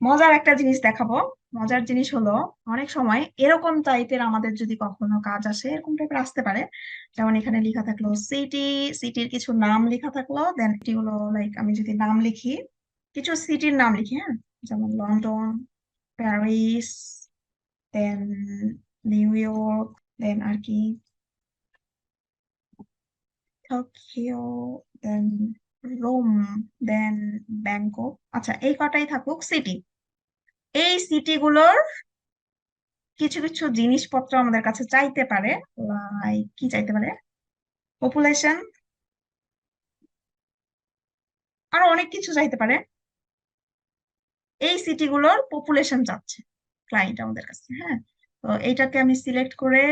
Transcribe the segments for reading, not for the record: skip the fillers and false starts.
মজার একটা জিনিস দেখাবো। মজার জিনিস হলো, অনেক সময় এরকম টাইপের আমাদের যদি কখনো কাজ আসে, এরকম টাইপের আসতে পারে। যেমন এখানে লেখা থাকলো সিটি, সিটির কিছু নাম লেখা থাকলো, দেন এগুলো লাইক আমি যদি নাম লিখি, কিছু সিটির নাম লিখি, হ্যাঁ, যেমন লন্ডন, প্যারিস, দেন নিউ ইয়র্ক, দেন আর কি টোকিও, দেন রোম, দেন ব্যাংকক। আচ্ছা, এই কটাই থাকুক সিটি। এই সিটিগুলোর কিছু কিছু জিনিসপত্র আমাদের কাছে চাইতে পারে। লাইক কি চাইতে পারে? পপুলেশন, আরো অনেক কিছু চাইতে পারে। এই সিটিগুলোর পপুলেশন চাচ্ছে ক্লায়েন্ট আমাদের কাছে, হ্যাঁ। তো এইটাকে আমি সিলেক্ট করে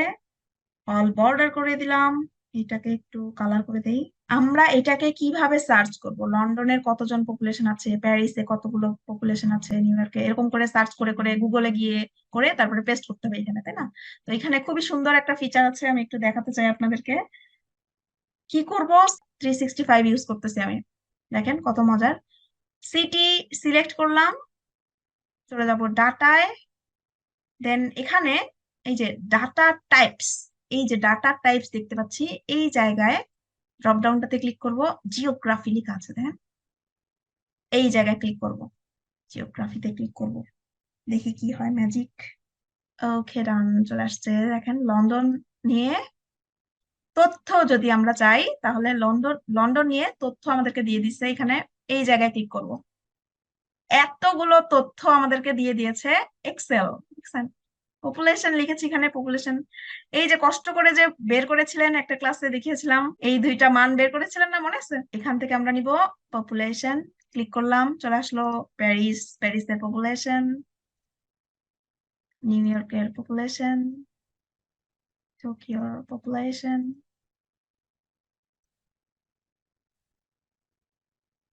অল বর্ডার করে দিলাম। এটাকে একটু কালার করে দেই। আমরা এটাকে কিভাবে সার্চ করব? লন্ডনের কতজন পপুলেশন আছে, প্যারিসে কতগুলো পপুলেশন আছে, নিউ ইয়র্কে, এরকম করে সার্চ করে করে গুগলে গিয়ে করে তারপরে পেস্ট করতে হবে এখানে, তাই না? তো এখানে খুবই সুন্দর একটা ফিচার আছে, আমি একটু দেখাতে চাই আপনাদেরকে। কি করব? 365 ইউজ করতেছি আমি। দেখেন কত মজার। সিটি সিলেক্ট করলাম, চলে যাব ডাটায়, দেন এখানে এই যে ডাটা টাইপস, এই যে ডাটা টাইপস দেখতে পাচ্ছি, এই জায়গায় ড্রপ ডাউনটাতে ক্লিক করব। জিওগ্রাফি লেখা আছে, দেখেন, এই জায়গায় ক্লিক করব, জিওগ্রাফিতে ক্লিক করব, দেখি কি হয় ম্যাজিক। ওকে, ডান, চলে আসছে। দেখেন লন্ডন নিয়ে তথ্য যদি আমরা চাই, তাহলে লন্ডন লন্ডন নিয়ে তথ্য আমাদেরকে দিয়ে দিচ্ছে এখানে। এই জায়গায় ক্লিক করব, এতগুলো তথ্য আমাদেরকে দিয়ে দিয়েছে এক্সেল। পপুলেশন লিখেছি এখানে, পপুলেশন এই যে কষ্ট করে যে বের করেছিলেন, একটা ক্লাসে দেখিয়েছিলাম, এই দুইটা মান বের করেছিলেন না, মনে আছে? এখান থেকে আমরা নিব পপুলেশন। ক্লিক করলাম, চলে আসলো প্যারিস, প্যারিসের পপুলেশন, নিউ ইয়র্কের পপুলেশন, টোকিওর পপুলেশন,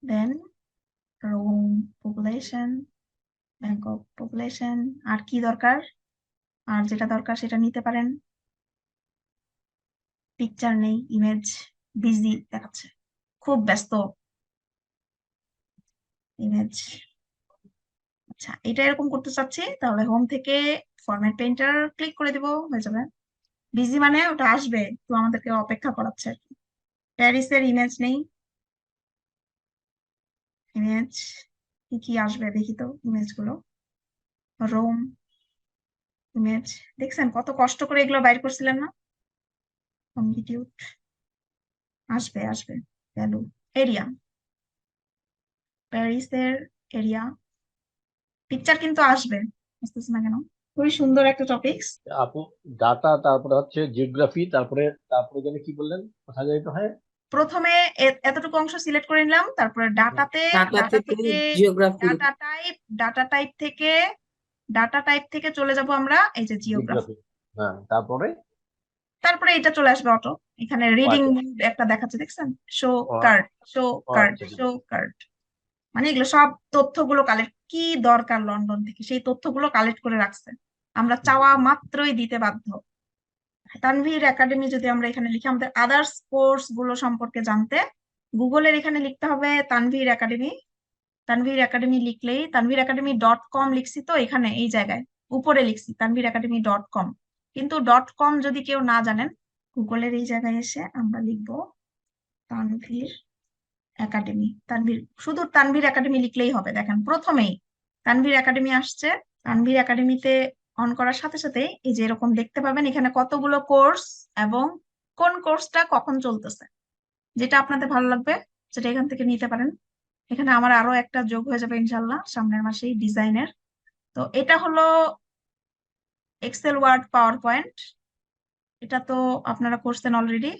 দেন রোম পপুলেশন, ব্যাংকক পপুলেশন। আর কি দরকার? আর যেটা দরকার সেটা নিতে পারেন। পিকচার নেই, ইমেজ বিজি দেখাচ্ছে, খুব ব্যস্ত ইমেজ। আচ্ছা, এটা এরকম করতে চাচ্ছি, তাহলে হোম থেকে ফরম্যাট পেইন্টার ক্লিক করে দিব, হয়ে যাবে। বিজি মানে ওটা আসবে, তো আমাদেরকে অপেক্ষা করাচ্ছে আর কি। প্যারিসের ইমেজ নেই, ইমেজ কি কি আসবে দেখি তো ইমেজ গুলো। রোম ইমেজ, দেখছেন কত কষ্ট করে এগুলো বাইর করছিলেন না? কম্পিটিউট, আসবে আসবে। ভ্যালু, এরিয়া, প্যারিসের এরিয়া, পিকচার কিন্তু আসবে, বুঝতেছি না কেন। খুবই সুন্দর একটা টপিকস। আপু, ডাটা, তারপরে হচ্ছে জিওগ্রাফি, তারপরে তারপরে যেন কি বললেন, কোথায় যাইতে হয়? প্রথমে এতটুকু অংশ সিলেক্ট করে নিলাম, তারপরে হুম, ডাটাতে, টাটা ডাটা থেকে থেকে geography. Data type, data type থেকে, ডাটা টাইপ থেকে চলে যাব আমরা এই যে জিওগ্রাফি। জিওগ্রাফি। হ্যাঁ, তারপরে? তারপরে এটা চলে আসবে অটো। এখানে ও রিডিং আচ্ছা। একটা দেখাচ্ছে, দেখছেন? শো ও কার্ড, শো ও কার্ড, আচ্ছা আচ্ছা। Show card. মানে এগুলো সব তথ্যগুলো কালেক্ট, কি দরকার লন্ডন থেকে সেই তথ্যগুলো কালেক্ট করে রাখছে, আমরা হুম, চাওয়া হুম। মাত্রই দিতে বাধ্য। তানভীর একাডেমি যদি আমরা এখানে লিখি, আমাদের আদার্স কোর্স গুলো সম্পর্কে জানতে গুগলের এখানে লিখতে হবে তানভীর একাডেমি। তানভীর একাডেমি লিখলেই, tanveeraccademy.com লিখছি তো এখানে, এই জায়গায় উপরে লিখছি tanveeraccademy.com। কিন্তু ডট কম যদি কেউ না জানেন, গুগলের এই জায়গায় এসে আমরা লিখবো তানভীর একাডেমি। তানভীর, শুধু তানভীর একাডেমি লিখলেই হবে। দেখেন প্রথমেই তানভীর একাডেমি আসছে। তানভীর একাডেমিতে অন করার সাথে সাথে এই যে এরকম দেখতে পাবেন এখানে কতগুলো কোর্স এবং কোন কোর্সটা কখন চলতেছে, যেটা আপনাদের ভালো লাগবে সেটা এখান থেকে নিতে পারেন। এখানে আমার আরো একটা যোগ হয়ে যাবে ইনশাল্লাহ সামনের মাসেই, ডিজাইনের। তো এটা হলো এক্সেল, ওয়ার্ড, পাওয়ার পয়েন্ট। এটা তো আপনারা করছেন অলরেডি।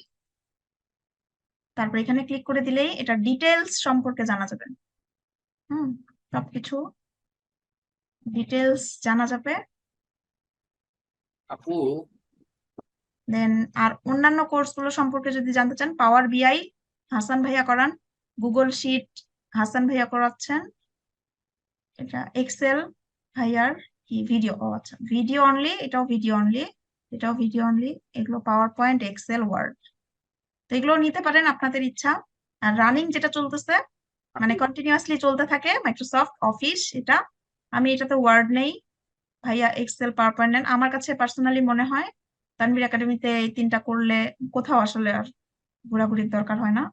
তারপর এখানে ক্লিক করে দিলেই এটা ডিটেলস সম্পর্কে জানা যাবে। হুম, সবকিছু ডিটেলস জানা যাবে। আপু, দেন আর অন্যান্য কোর্সগুলো সম্পর্কে যদি জানতে চান, পাওয়ার বিআই হাসান ভাইয়া করান, গুগল শিট হাসান ভাইয়া করাচ্ছেন, এটা এক্সেল ভাইয়ার কি ভিডিও, ও আচ্ছা ভিডিও অনলি, এটাও ভিডিও অনলি, এটাও ভিডিও অনলি। এগুলো পাওয়ার পয়েন্ট, এক্সেল, ওয়ার্ড। তো এগুলো নিতে পারেন আপনাদের ইচ্ছা। আর রানিং যেটা চলতেছে, আপু, মানে কন্টিনিউয়াসলি চলতে থাকে, মাইক্রোসফট অফিস, এটা আমি এটাতে ওয়ার্ড নেই, ভাইয়া এক্সেল পাওয়ার পয়েন্ট নেন। আমার কাছে পার্সোনালি মনে হয় তানভীর একাডেমিতে এই তিনটা করলে কোথাও আসলে আর ঘোরাঘুরির দরকার হয় না।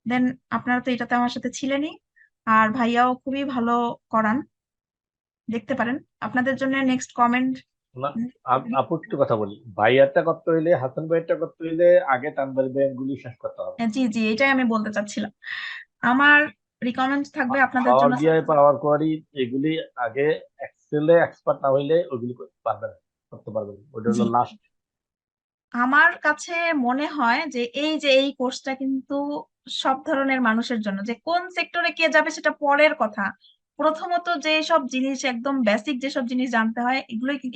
দেন আপনারা তো এটাতে আমার সাথে ছিলেনই, আর ভাইয়াও খুবই ভালো করান, দেখতে পারেন। আপনাদের জন্য নেক্সট কমেন্ট। না, আপু একটু কথা বলি, ভাইয়ারটা করতে হইলে, হাসান ভাইয়ারটা করতে হইলে আগে তানভীর ভাইয়ের গুলি শেষ করতে হবে। জি জি, এটাই আমি বলতে চাচ্ছিলাম। আমার রিকমেন্ড থাকবে আপনাদের পাওয়ার জন্য। বিআই, পাওয়ার কোয়ারি, এগুলি আগে এক্সেলে এক্সপার্ট না হইলে ওইগুলি করতে পারবে না, করতে পারবে না, ওইটা জি, হলো লাস্ট। আমার কাছে মনে হয় যে এই কোর্সটা কিন্তু সব ধরনের মানুষের জন্য, যে কোন সেক্টরে কে যাবে সেটা পরের কথা। প্রথমত যে সব জিনিস একদম বেসিক যেসব জিনিস জানতে হয়,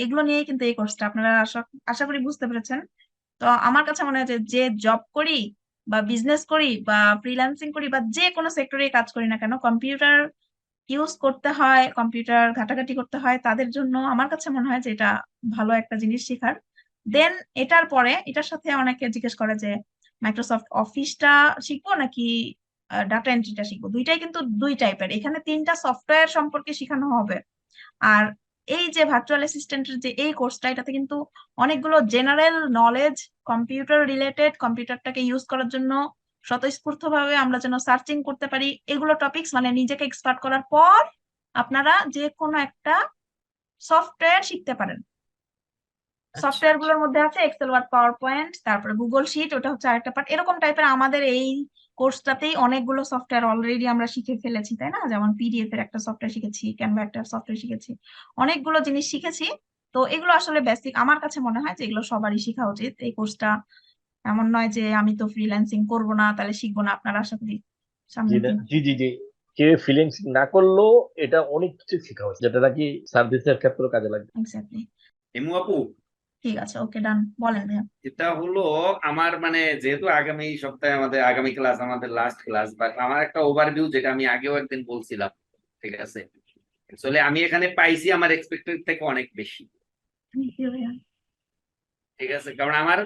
এগুলো নিয়েই কিন্তু এই কোর্সটা। আপনারা আশা আশা করি বুঝতে পেরেছেন। তো আমার কাছে মনে হয় যে যে জব করি বা বিজনেস করি বা ফ্রিল্যান্সিং করি বা যে কোনো সেক্টরে কাজ করি না কেন, কম্পিউটার ইউজ করতে হয়, কম্পিউটার ঘাটাঘাটি করতে হয়, তাদের জন্য আমার কাছে মনে হয় যে এটা ভালো একটা জিনিস শেখার। দেন এটার পরে এটার সাথে অনেকে জিজ্ঞেস করে যে মাইক্রোসফট অফিসটা শিখবো নাকি ডাটা এন্ট্রিটা শিখবো। দুইটাই কিন্তু দুই টাইপের, এখানে তিনটা সফটওয়্যার সম্পর্কে শেখানো হবে। আর এই যে ভার্চুয়াল অ্যাসিস্ট্যান্টের যে এই কোর্সটা, এটাতে কিন্তু অনেকগুলো জেনারেল নলেজ, কম্পিউটার রিলেটেড, কম্পিউটারটাকে ইউজ করার জন্য স্বতঃস্ফূর্ত ভাবে আমরা যেন সার্চিং করতে পারি, এগুলো টপিকস মানে নিজেকে এক্সপার্ট করার পর আপনারা যে কোনো একটা সফটওয়্যার শিখতে পারেন। আচ্ছা, সফটওয়্যার গুলোর মধ্যে আছে এক্সেল, ওয়ার্ড, পাওয়ার পয়েন্ট, তারপরে গুগল শিট, ওটা হচ্ছে আরেকটা পার্ট। এরকম টাইপের আমাদের এই কোর্সটাতেই অনেকগুলো সফটওয়্যার অলরেডি আমরা শিখে ফেলেছি, তাই না? যেমন পিডিএফ এর একটা সফটওয়্যার শিখেছি, ক্যানভা একটা সফটওয়্যার শিখেছি, অনেকগুলো জিনিস শিখেছি। তো এগুলো আসলে বেসিক, আমার কাছে মনে হয় যে এগুলো সবারই শেখা উচিত। এই কোর্সটা এমন নয় যে আমি তো ফ্রিল্যান্সিং করবো না তাহলে শিখবো না, আপনারা আশা করি জি সামনের দিন। জি জি জি, কেউ ফিলিংস না করলেও এটা অনেক কিছু শেখা হচ্ছে, যেটা নাকি সার্ভিসের ক্ষেত্রে কাজে লাগবে। এক্স্যাক্টলি। এমু আপু, ঠিক আছে, ওকে, ডান, বলেন ভাইয়া। এটা হলো আমার মানে যেহেতু আগামী সপ্তাহে আমাদের আগামী ক্লাস আমাদের লাস্ট ক্লাস, বাট আমার একটা ওভারভিউ যেটা আমি আগেও একদিন বলছিলাম, ঠিক আছে? আসলে আমি এখানে পাইছি আমার এক্সপেক্টেড থেকে অনেক বেশি, থ্যাংক ইউ ভাইয়া। ঠিক আছে? কারণ আমার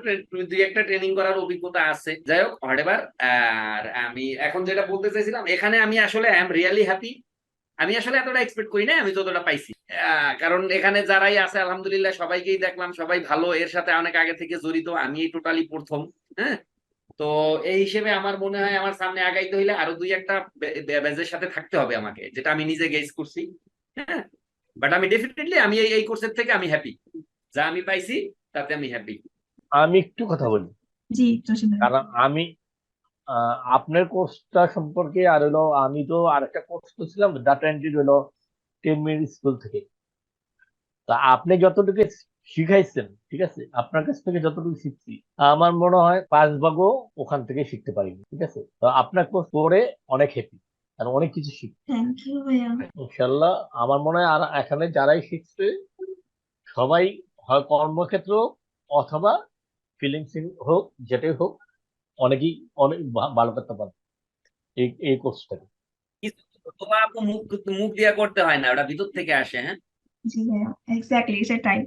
দুই একটা ট্রেনিং করার অভিজ্ঞতা আছে, যাই হোক হটেভার। আর আমি এখন যেটা বলতে চাইছিলাম, এখানে আমি আসলে আই এম রিয়েলি হ্যাপি। আমি আসলে এতটা এক্সপেক্ট করি না, আমি যতটা পাইছি। কারণ এখানে যারাই আছে আলহামদুলিল্লাহ সবাইকেই দেখলাম, সবাই ভালো, এর সাথে অনেক আগে থেকে জড়িত, আমি টোটালি প্রথম। হ্যাঁ, তো এই হিসেবে আমার মনে হয় আমার সামনে আগাইতে হইলে আরো দুই একটা ব্যাচের সাথে থাকতে হবে আমাকে, যেটা আমি নিজে গেস করছি। হ্যাঁ, বাট আমি ডেফিনেটলি আমি এই কোর্সের থেকে আমি হ্যাপি, যা আমি পাইছি তাতে আমি হ্যাপি। আমি একটু কথা বলি, জি জসিম ভাইয়া। কারণ আমি আপনার কোর্সটা সম্পর্কে, আর হলো আমি তো আরেকটা কোর্স করছিলাম ডাটা এন্ট্রি, হলো 10 মিনিট স্কুল থেকে। তা আপনি যতটুকু শিখাইছেন, ঠিক আছে, আপনার কাছ থেকে যতটুকু শিখছি, আমার মনে হয় 5 ভাগও ওখান থেকে শিখতে পারিনি, ঠিক আছে। তো আপনার কোর্স করে অনেক হ্যাপি, আর অনেক কিছু শিখ থ্যাংক ইউ ভাইয়া। ইনশাল্লাহ। আমার মনে হয় আর এখানে যারাই শিখছে সবাই হয় কর্মক্ষেত্র অথবা ফিলিংসিং হোক, যেটাই হোক, অনেকেই অনেক ভালো করতে পারে এই কোর্সটাকে। কিছু তোমার আপু মুখ মুখ দিয়া করতে হয় না, ওটা ভিতর থেকে আসে। হ্যাঁ, জি ভাইয়া, এক্স্যাক্টলি সেটাই।